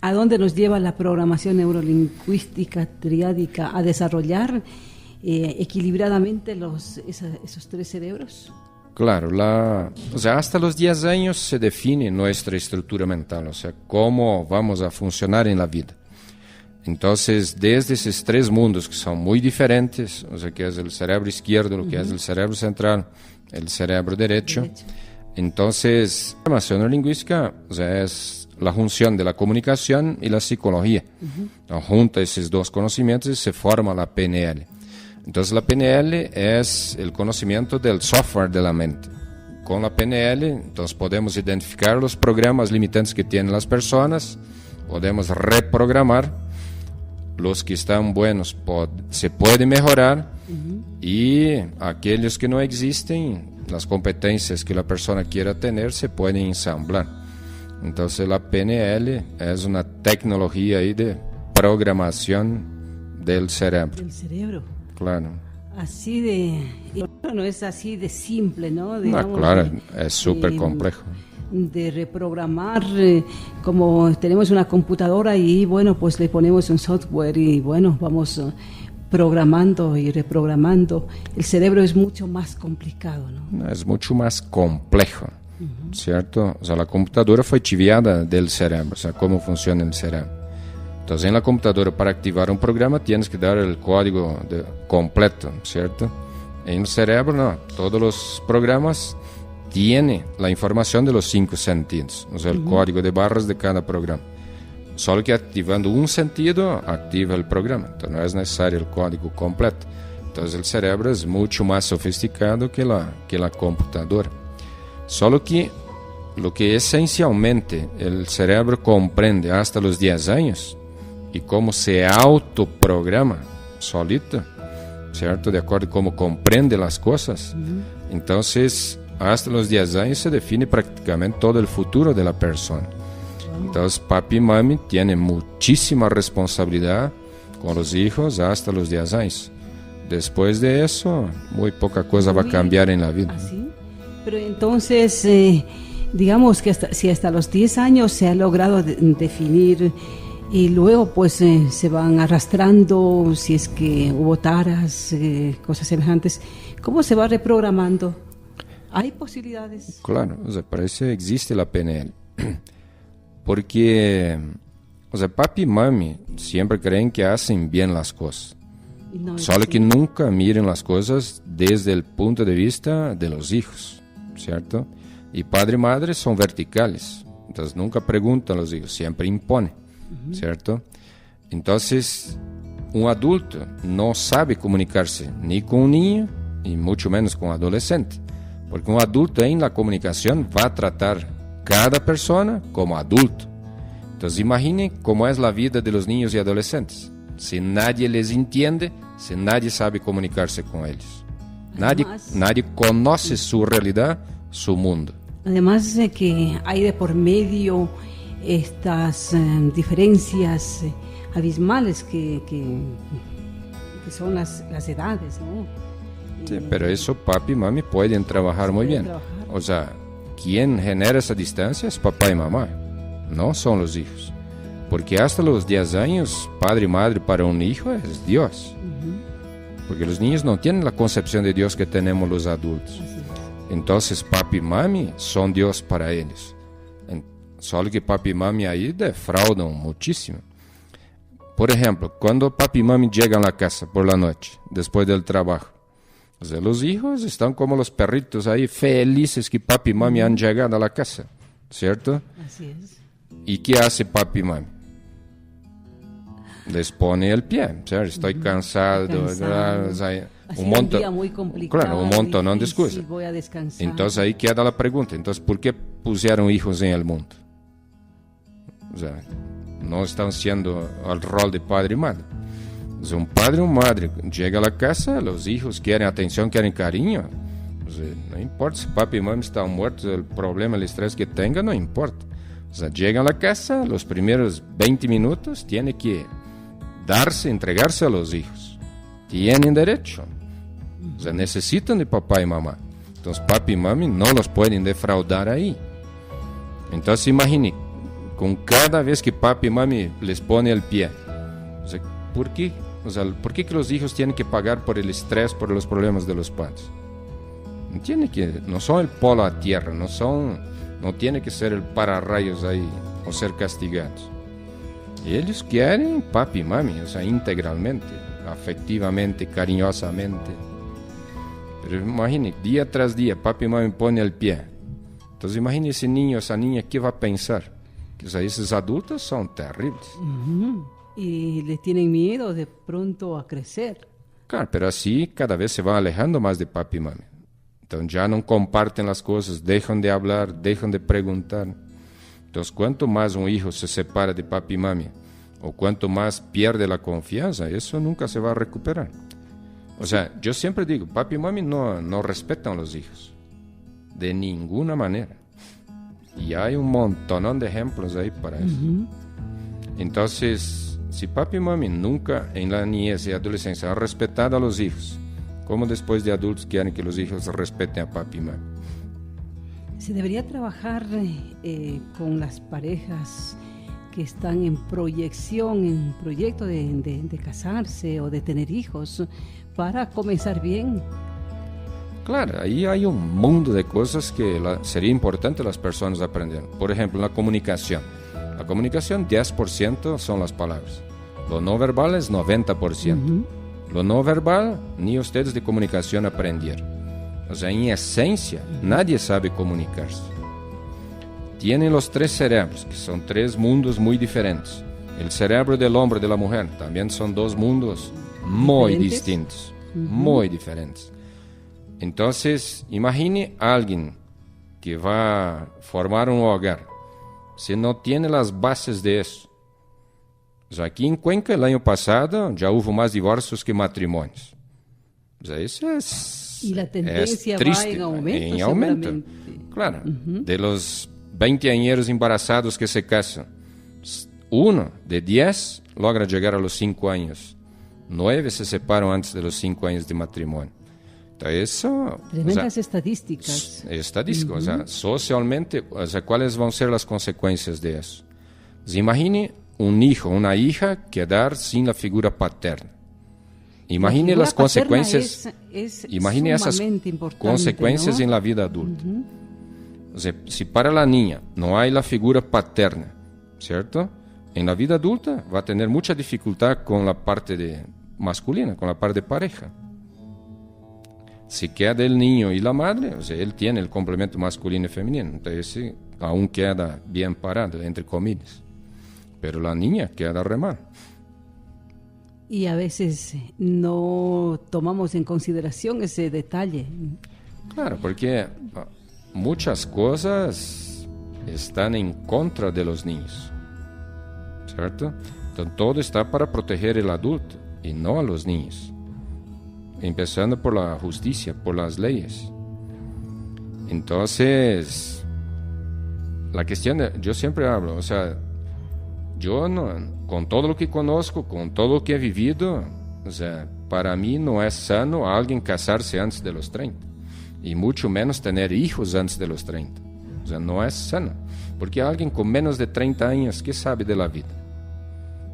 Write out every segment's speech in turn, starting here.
¿A dónde nos lleva la programación neurolingüística triádica a desarrollar equilibradamente esos tres cerebros? Claro, hasta los 10 años se define nuestra estructura mental, o sea, cómo vamos a funcionar en la vida. Entonces, desde esos tres mundos que son muy diferentes, o sea, que es el cerebro izquierdo, lo que es el cerebro central, el cerebro derecho. Entonces, la programación neurolingüística, o sea, es la junción de la comunicación y la psicología. Junta esos dos conocimientos y se forma la PNL. Entonces la PNL es el conocimiento del software de la mente. Con la PNL, entonces podemos identificar los programas limitantes que tienen las personas, podemos reprogramar, los que están buenos se puede mejorar y aquellos que no existen, las competencias que la persona quiera tener, se pueden ensamblar. Entonces la PNL es una tecnología ahí de programación del cerebro. Del cerebro. Claro. Así no es así de simple, ¿no? Digamos, claro, es súper complejo. De reprogramar, como tenemos una computadora y bueno, pues le ponemos un software y bueno, vamos programando y reprogramando. El cerebro es mucho más complicado, ¿no? Es mucho más complejo, ¿cierto? O sea, la computadora fue chiviada del cerebro, o sea, cómo funciona el cerebro. Entonces, en la computadora, para activar un programa, tienes que dar el código completo, ¿cierto? En el cerebro, no. Todos los programas tienen la información de los 5 sentidos, o sea, el código de barras de cada programa. Solo que activando un sentido, activa el programa. Entonces, no es necesario el código completo. Entonces, el cerebro es mucho más sofisticado que la computadora. Solo que lo que esencialmente el cerebro comprende hasta los 10 años, y cómo se autoprograma solito, ¿cierto? De acuerdo a cómo comprende las cosas. Entonces, hasta los 10 años se define prácticamente todo el futuro de la persona. Entonces, papi y mami tienen muchísima responsabilidad con los hijos hasta los 10 años. Después de eso, muy poca cosa va a cambiar en la vida. ¿Así? Pero entonces, digamos que si hasta los 10 años se ha logrado definir y luego pues se van arrastrando, si es que hubo taras, cosas semejantes, ¿cómo se va reprogramando? ¿Hay posibilidades? Claro, o sea, para eso existe la PNL. Porque, o sea, papi y mami siempre creen que hacen bien las cosas. No, solo que nunca miren las cosas desde el punto de vista de los hijos, ¿cierto? Y padre y madre son verticales, entonces nunca preguntan a los hijos, siempre imponen. ¿Cierto? Entonces, un adulto no sabe comunicarse ni con un niño y mucho menos con un adolescente, porque un adulto en la comunicación va a tratar cada persona como adulto. Entonces, imaginen cómo es la vida de los niños y adolescentes. Si nadie les entiende, si nadie sabe comunicarse con ellos, nadie conoce su realidad, su mundo. Además de que hay de por medio estas diferencias abismales que son las edades, ¿no? Sí, pero eso papi y mami pueden trabajar muy bien. O sea, quien genera esa distancia es papá y mamá, no son los hijos. Porque hasta los 10 años, padre y madre para un hijo es Dios. Porque los niños no tienen la concepción de Dios que tenemos los adultos. Entonces, papi y mami son Dios para ellos. Solo que papi y mami ahí defraudan muchísimo. Por ejemplo, cuando papi y mami llegan a la casa por la noche, después del trabajo, o sea, los hijos están como los perritos ahí felices que papi y mami han llegado a la casa, ¿cierto? Así es. ¿Y qué hace papi y mami? Les pone el pie, ¿cierto? Estoy cansado. O sea, un día muy complicado. Claro, un montón de excusas. Voy a descansar. Entonces ahí queda la pregunta, entonces, ¿por qué pusieron hijos en el mundo? O sea, no están siendo al rol de padre y madre. O sea, un padre o madre llega a la casa, los hijos quieren atención, quieren cariño. O sea, no importa si papi y mamá están muertos, el problema, el estrés que tengan, no importa. O sea, llegan a la casa, los primeros 20 minutos tiene que entregarse a los hijos. Tienen derecho. O sea, necesitan de papá y mamá. Entonces, papi y mami no los pueden defraudar ahí. Entonces, imagine con cada vez que papi y mami les pone el pie. O sea, ¿por qué? O sea, ¿por qué que los hijos tienen que pagar por el estrés, por los problemas de los padres? No son el polo a tierra, no tiene que ser el pararrayos ahí o ser castigados. Ellos quieren papi y mami, o sea, integralmente, afectivamente, cariñosamente. Pero imagine, día tras día, papi y mami pone el pie. Entonces imagine ese niño, esa niña, ¿qué va a pensar? Que o sea, esos adultos son terribles. Y le tienen miedo de pronto a crecer. Claro, pero así cada vez se van alejando más de papi y mami. Entonces ya no comparten las cosas, dejan de hablar, dejan de preguntar. Entonces, cuanto más un hijo se separa de papi y mami, o cuanto más pierde la confianza, eso nunca se va a recuperar. O sea, yo siempre digo, papi y mami no respetan a los hijos, de ninguna manera. Y hay un montón de ejemplos ahí para eso. Entonces, si papi y mami nunca en la niñez y adolescencia han respetado a los hijos, ¿cómo después de adultos quieren que los hijos respeten a papi y mami? Se debería trabajar con las parejas que están en proyección, en proyecto de casarse o de tener hijos, para comenzar bien. Claro, ahí hay un mundo de cosas que sería importante las personas aprender. Por ejemplo, la comunicación. La comunicación, 10% son las palabras. Lo no verbal es 90%. Lo no verbal, ni ustedes de comunicación aprendieron. O sea, en esencia, nadie sabe comunicarse. Tienen los 3 cerebros, que son 3 mundos muy diferentes. El cerebro del hombre y de la mujer también son 2 mundos muy distintos, muy diferentes. Entonces, imagine a alguien que va a formar un hogar, si no tiene las bases de eso. O sea, aquí en Cuenca, el año pasado, ya hubo más divorcios que matrimonios. O sea, eso es... Y la tendencia triste, va en aumento. En aumento. Claro, de los 20 añeros embarazados que se casan, 1 de 10 logra llegar a los 5 años. 9 se separan antes de los 5 años de matrimonio. Entonces, eso... Tremendas estadísticas. Estadísticas, o sea, socialmente, o sea, ¿cuáles van a ser las consecuencias de eso? Pues imagine un hijo, una hija quedar sin la figura paterna. Imagine las consecuencias, imagine esas consecuencias, ¿no?, en la vida adulta. O sea, si para la niña no hay la figura paterna, ¿cierto? En la vida adulta va a tener mucha dificultad con la parte masculina, con la parte de pareja. Si queda el niño y la madre, o sea, él tiene el complemento masculino y femenino, entonces aún queda bien parado, entre comillas. Pero la niña queda re mal. Y a veces no tomamos en consideración ese detalle. Claro, porque muchas cosas están en contra de los niños, ¿cierto? Entonces, todo está para proteger al adulto y no a los niños. Empezando por la justicia, por las leyes. Entonces, la cuestión yo siempre hablo, o sea, yo no, con todo lo que conozco, con todo lo que he vivido, o sea, para mí no es sano alguien casarse antes de los 30, y mucho menos tener hijos antes de los 30. O sea, no es sano, porque alguien con menos de 30 años, ¿qué sabe de la vida?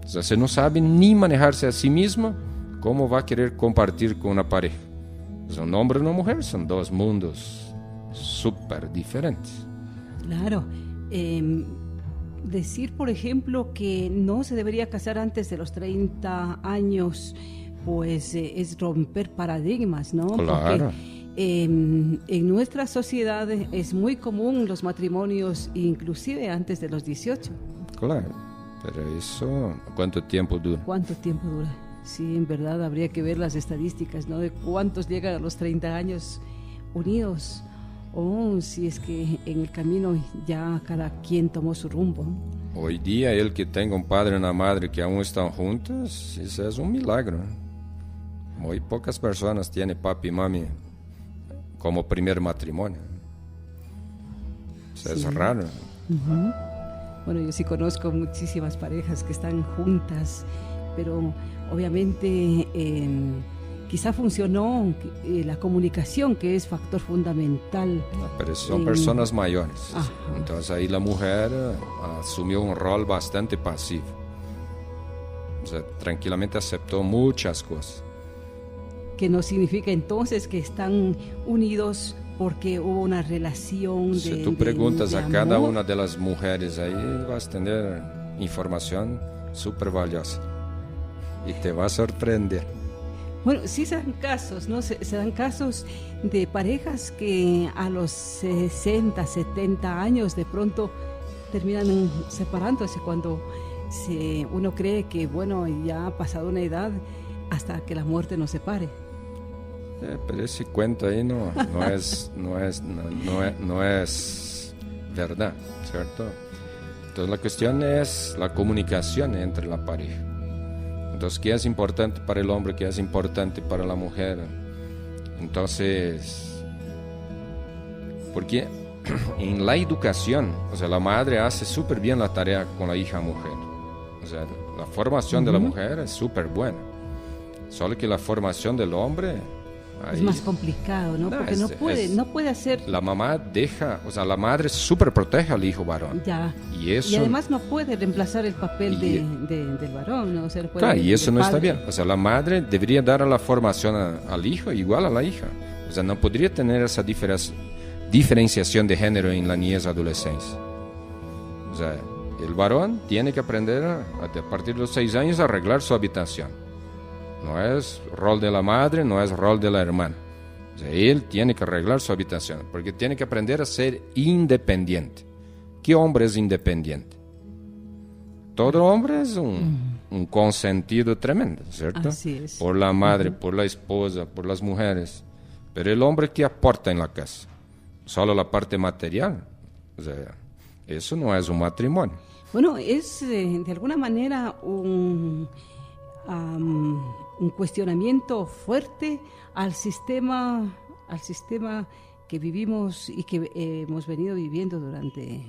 O sea, se no sabe ni manejarse a sí mismo, ¿cómo va a querer compartir con una pareja? Pues un hombre y una mujer son 2 mundos súper diferentes. Claro. Decir, por ejemplo, que no se debería casar antes de los 30 años, pues es romper paradigmas, ¿no? Claro. Porque en nuestra sociedad es muy común los matrimonios, inclusive antes de los 18. Claro, pero eso, ¿cuánto tiempo dura? ¿Cuánto tiempo dura? Sí, en verdad habría que ver las estadísticas, ¿no? De cuántos llegan a los 30 años unidos, o si es que en el camino ya cada quien tomó su rumbo. Hoy día, el que tenga un padre y una madre que aún están juntos, eso es un milagro. Muy pocas personas tienen papi y mami como primer matrimonio. Eso sí. Es raro. Bueno, yo sí conozco muchísimas parejas que están juntas, pero obviamente quizá funcionó la comunicación, que es factor fundamental. Pero son personas mayores. Ajá. Entonces ahí la mujer asumió un rol bastante pasivo. O sea, tranquilamente aceptó muchas cosas. Que no significa entonces que están unidos porque hubo una relación de Si tú preguntas de a amor. cada una de las mujeres ahí, vas a tener información súper valiosa y te va a sorprender. Bueno, sí se dan casos, ¿no? Se dan casos de parejas que a los 60, 70 años de pronto terminan separándose cuando uno cree que, bueno, ya ha pasado una edad hasta que la muerte nos separe. Pero ese cuento ahí no es verdad, ¿cierto? Entonces la cuestión es la comunicación entre la pareja. Entonces, ¿qué es importante para el hombre? ¿Qué es importante para la mujer? Entonces, porque en la educación, o sea, la madre hace súper bien la tarea con la hija mujer. O sea, la formación de la mujer es súper buena. Solo que la formación del hombre... Es más complicado, ¿no? Porque no puede hacer... La mamá deja, o sea, la madre súper protege al hijo varón. Ya. Y además no puede reemplazar el papel del varón, ¿no? O sea, claro, y eso no está bien. O sea, la madre debería dar la formación al hijo igual a la hija. O sea, no podría tener esa diferenciación de género en la niñez y adolescencia. O sea, el varón tiene que aprender a partir de los 6 años a arreglar su habitación. No es rol de la madre, no es rol de la hermana. O sea, él tiene que arreglar su habitación, porque tiene que aprender a ser independiente. ¿Qué hombre es independiente? Todo hombre es un consentido tremendo, ¿cierto? Así es. Por la madre, por la esposa, por las mujeres. Pero el hombre, ¿qué aporta en la casa? Solo la parte material. O sea, eso no es un matrimonio. Bueno, es de alguna manera un cuestionamiento fuerte al sistema que vivimos y que hemos venido viviendo durante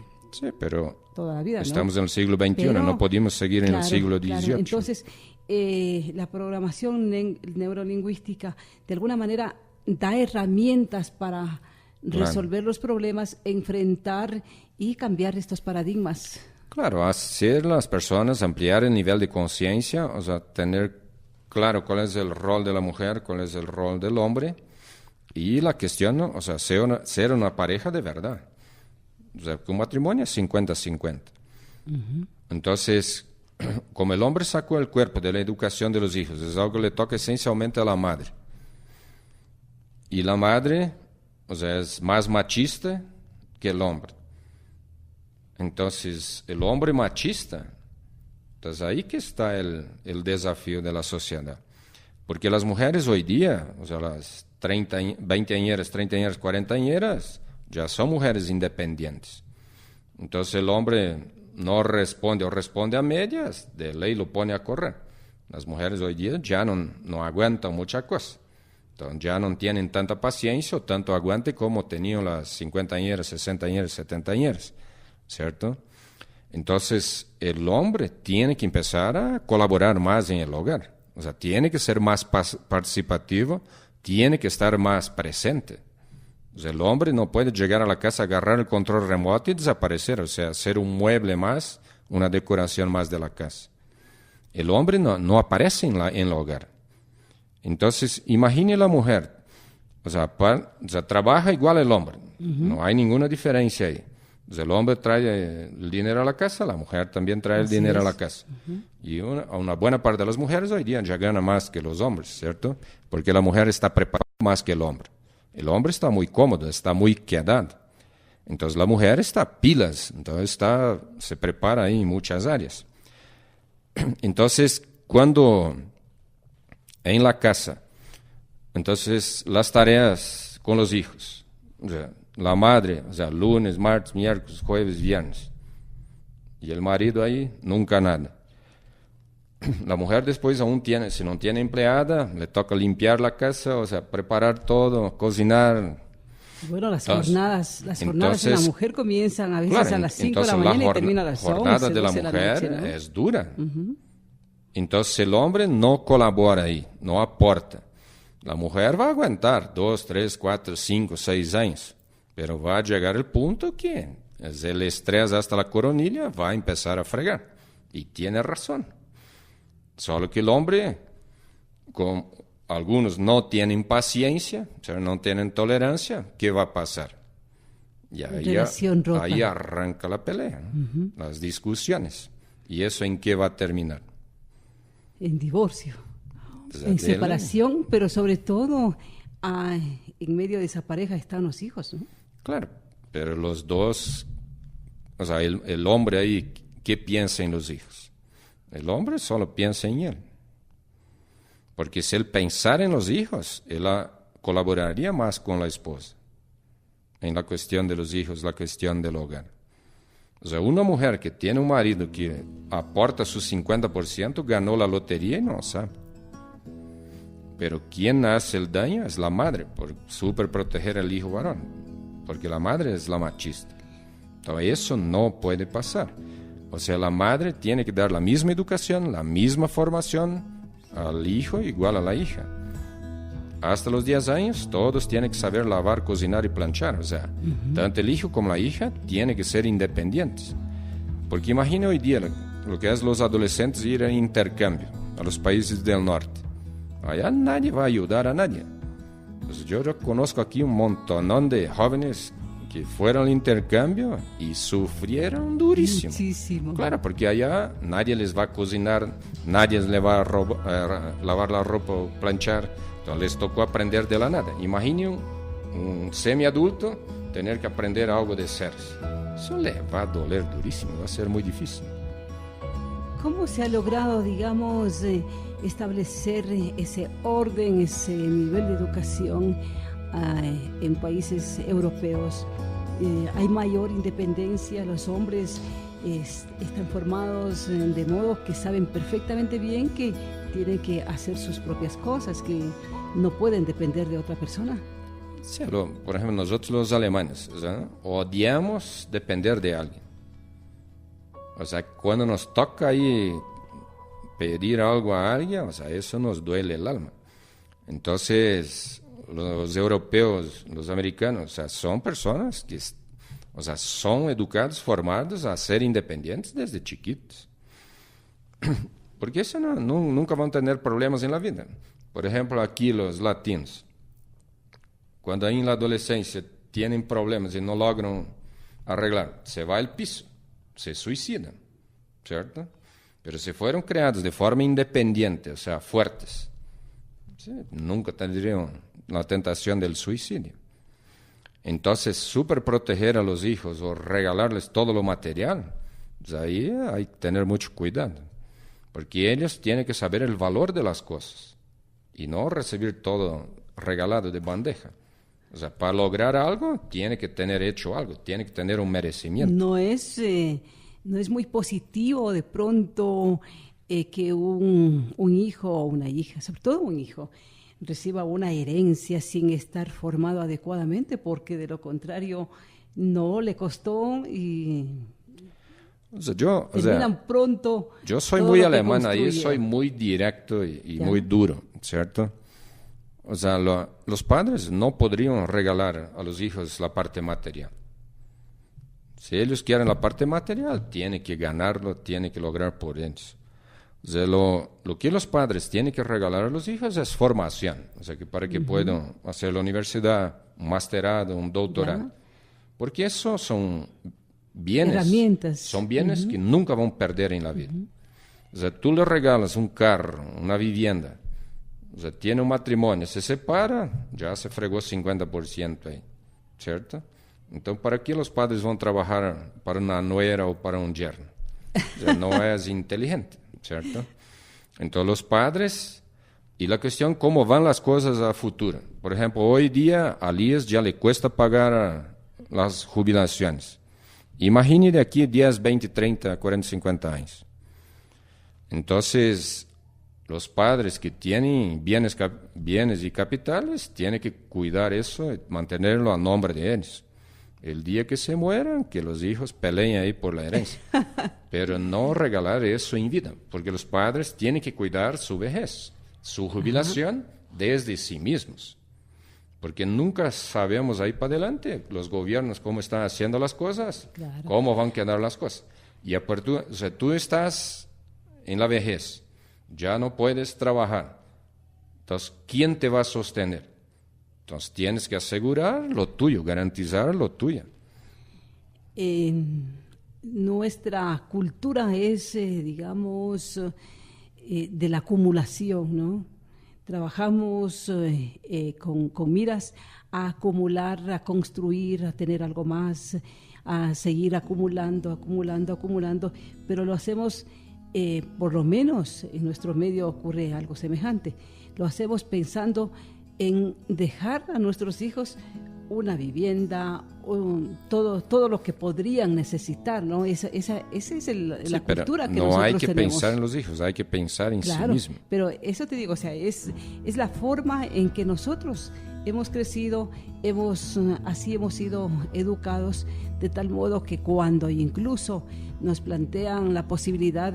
toda la vida, ¿no? Estamos en el siglo XXI, no podemos seguir en el siglo XVIII. Claro. Entonces, la programación neurolingüística de alguna manera da herramientas para resolver los problemas, enfrentar y cambiar estos paradigmas. Claro, hacer las personas ampliar el nivel de conciencia, o sea, tener claro cuál es el rol de la mujer, cuál es el rol del hombre, y la cuestión, ¿no? O sea, ser una pareja de verdad. O sea, que un matrimonio es 50-50. Entonces, como el hombre sacó el cuerpo de la educación de los hijos, es algo que le toca esencialmente a la madre. Y la madre, o sea, es más machista que el hombre. Entonces, el hombre machista, entonces ahí que está el desafío de la sociedad. Porque las mujeres hoy día, o sea, las 20añeras, 30añeras, 40añeras, ya son mujeres independientes. Entonces el hombre no responde o responde a medias, de ley lo pone a correr. Las mujeres hoy día ya no aguantan mucha cosa. Entonces ya no tienen tanta paciencia o tanto aguante como tenían las 50añeras, 60añeras, 70añeras. ¿Cierto? Entonces, el hombre tiene que empezar a colaborar más en el hogar. O sea, tiene que ser más participativo, tiene que estar más presente. O sea, el hombre no puede llegar a la casa, agarrar el control remoto y desaparecer. O sea, ser un mueble más, una decoración más de la casa. El hombre no aparece en el hogar. Entonces, imagine la mujer. O sea, trabaja igual el hombre. No hay ninguna diferencia ahí. Pues el hombre trae el dinero a la casa, la mujer también trae el dinero a la casa. Y una buena parte de las mujeres hoy día ya gana más que los hombres, ¿cierto? Porque la mujer está preparada más que el hombre. El hombre está muy cómodo, está muy quedado. Entonces la mujer está pilas, entonces se prepara ahí en muchas áreas. Entonces, cuando en la casa, entonces las tareas con los hijos, o sea, la madre, o sea, lunes, martes, miércoles, jueves, viernes. Y el marido ahí, nunca nada. La mujer después aún tiene, si no tiene empleada, le toca limpiar la casa, o sea, preparar todo, cocinar. Bueno, las jornadas de la mujer comienzan a veces a las 5 de la mañana y terminan a las 11. La jornada de la mujer ¿no? es dura. Entonces el hombre no colabora ahí, no aporta. La mujer va a aguantar 2, 3, 4, 5, 6 años, pero va a llegar el punto que el estrés hasta la coronilla va a empezar a fregar. Y tiene razón. Solo que el hombre, con algunos no tienen paciencia, o sea, no tienen tolerancia, ¿qué va a pasar? Y ahí arranca la pelea, ¿no? Las discusiones. ¿Y eso en qué va a terminar? En divorcio, en separación, pero sobre todo en medio de esa pareja están los hijos, ¿no? Claro, pero los dos, o sea, el hombre ahí, ¿qué piensa en los hijos? El hombre solo piensa en él. Porque si él pensara en los hijos, él colaboraría más con la esposa en la cuestión de los hijos, la cuestión del hogar. O sea, una mujer que tiene un marido que aporta su 50%, ganó la lotería y no sabe. Pero quien hace el daño es la madre, por súper proteger al hijo varón, porque la madre es la machista. Entonces eso no puede pasar. O sea, la madre tiene que dar la misma educación, la misma formación al hijo igual a la hija. Hasta los 10 años todos tienen que saber lavar, cocinar y planchar. O sea, tanto el hijo como la hija tienen que ser independientes. Porque imagina hoy día lo que es los adolescentes ir a intercambio a los países del norte. Allá nadie va a ayudar a nadie. Pues yo conozco aquí un montonón de jóvenes que fueron al intercambio y sufrieron durísimo. Muchísimo. Claro, porque allá nadie les va a cocinar, nadie les va a lavar la ropa o planchar. Entonces les tocó aprender de la nada. Imagine un semiadulto tener que aprender algo de ceros. Eso le va a doler durísimo, va a ser muy difícil. ¿Cómo se ha logrado, digamos, establecer ese orden, ese nivel de educación en países europeos? Hay mayor independencia, los hombres están formados de modo que saben perfectamente bien que tienen que hacer sus propias cosas, que no pueden depender de otra persona. Sí, por ejemplo, nosotros los alemanes, o sea, odiamos depender de alguien. O sea, cuando nos toca ahí pedir algo a alguien, o sea, eso nos duele el alma. Entonces, los europeos, los americanos, o sea, son personas que, o sea, son educados, formados a ser independientes desde chiquitos. Porque eso nunca van a tener problemas en la vida. Por ejemplo, aquí los latinos, cuando ahí en la adolescencia tienen problemas y no logran arreglar, se va al piso, se suicidan, ¿cierto? Pero si fueron creados de forma independiente, o sea, fuertes, ¿sí? Nunca tendrían la tentación del suicidio. Entonces, súper proteger a los hijos o regalarles todo lo material, pues ahí hay que tener mucho cuidado, porque ellos tienen que saber el valor de las cosas y no recibir todo regalado de bandeja. O sea, para lograr algo, tiene que tener hecho algo, tiene que tener un merecimiento. No es muy positivo de pronto que un hijo o una hija, sobre todo un hijo, reciba una herencia sin estar formado adecuadamente, porque de lo contrario no le costó y terminan pronto. Yo soy muy alemán ahí, soy muy directo y muy duro, ¿cierto? O sea, los padres no podrían regalar a los hijos la parte material. Si ellos quieren la parte material, tienen que ganarlo, tienen que lograr por ellos. O sea, lo que los padres tienen que regalar a los hijos es formación. O sea, que para que puedan hacer la universidad, un masterado, un doctorado. Porque eso son bienes. Herramientas. Son bienes que nunca van a perder en la vida. O sea, tú le regalas un carro, una vivienda. O sea, tiene un matrimonio, se separa, ya se fregó 50% ahí, ¿cierto? Entonces, ¿para qué los padres van a trabajar para una nuera o para un yerno? O sea, no es inteligente, ¿cierto? Entonces, los padres, y la cuestión, ¿cómo van las cosas a futuro? Por ejemplo, hoy día a IES ya le cuesta pagar las jubilaciones. Imagine de aquí 10, 20, 30, 40, 50 años. Entonces, los padres que tienen bienes y capitales tienen que cuidar eso y mantenerlo a nombre de ellos. El día que se mueran, que los hijos peleen ahí por la herencia. Pero no regalar eso en vida, porque los padres tienen que cuidar su vejez, su jubilación desde sí mismos. Porque nunca sabemos ahí para adelante los gobiernos cómo están haciendo las cosas, Claro. cómo van a quedar las cosas. Y o sea, tú estás en la vejez, ya no puedes trabajar. Entonces, ¿quién te va a sostener? Entonces, tienes que asegurar lo tuyo, garantizar lo tuyo. Nuestra cultura es, digamos, de la acumulación, ¿no? Trabajamos con miras a acumular, a construir, a tener algo más, a seguir acumulando, pero lo hacemos, por lo menos en nuestro medio ocurre algo semejante, lo hacemos pensando en dejar a nuestros hijos una vivienda, todo lo que podrían necesitar, ¿no? Esa es la cultura que no nosotros hay que tenemos. pensar en los hijos, hay que pensar en Claro, sí mismo. pero eso te digo, o sea, es la forma en que nosotros hemos crecido, así hemos sido educados, de tal modo que cuando incluso nos plantean la posibilidad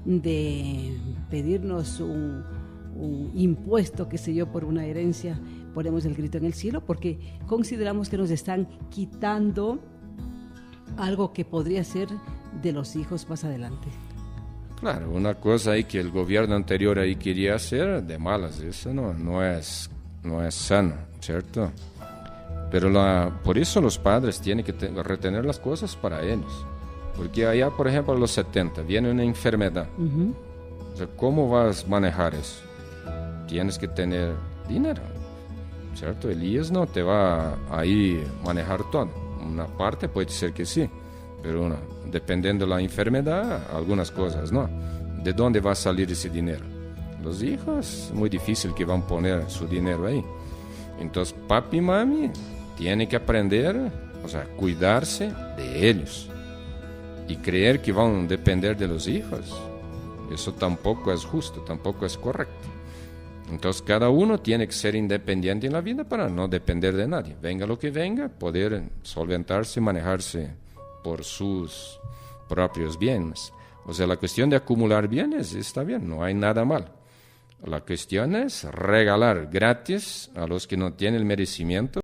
de pedirnos un impuesto, qué sé yo, por una herencia, ponemos el grito en el cielo porque consideramos que nos están quitando algo que podría ser de los hijos más adelante. Claro, una cosa ahí que el gobierno anterior ahí quería hacer, de malas, eso no es sano, ¿cierto? Pero por eso los padres tienen que retener las cosas para ellos. Porque allá, por ejemplo, a los 70, viene una enfermedad. Uh-huh. O sea, ¿cómo vas a manejar eso? Tienes que tener dinero, ¿cierto? Elías no te va a ahí manejar todo. Una parte puede ser que sí, pero dependiendo de la enfermedad, algunas cosas no. ¿De dónde va a salir ese dinero? Los hijos, muy difícil que van a poner su dinero ahí. Entonces, papi y mami tienen que aprender, o sea, cuidarse de ellos. Y creer que van a depender de los hijos, eso tampoco es justo, tampoco es correcto. Entonces cada uno tiene que ser independiente en la vida para no depender de nadie. Venga lo que venga, poder solventarse y manejarse por sus propios bienes. O sea, la cuestión de acumular bienes está bien, no hay nada mal. La cuestión es regalar gratis a los que no tienen el merecimiento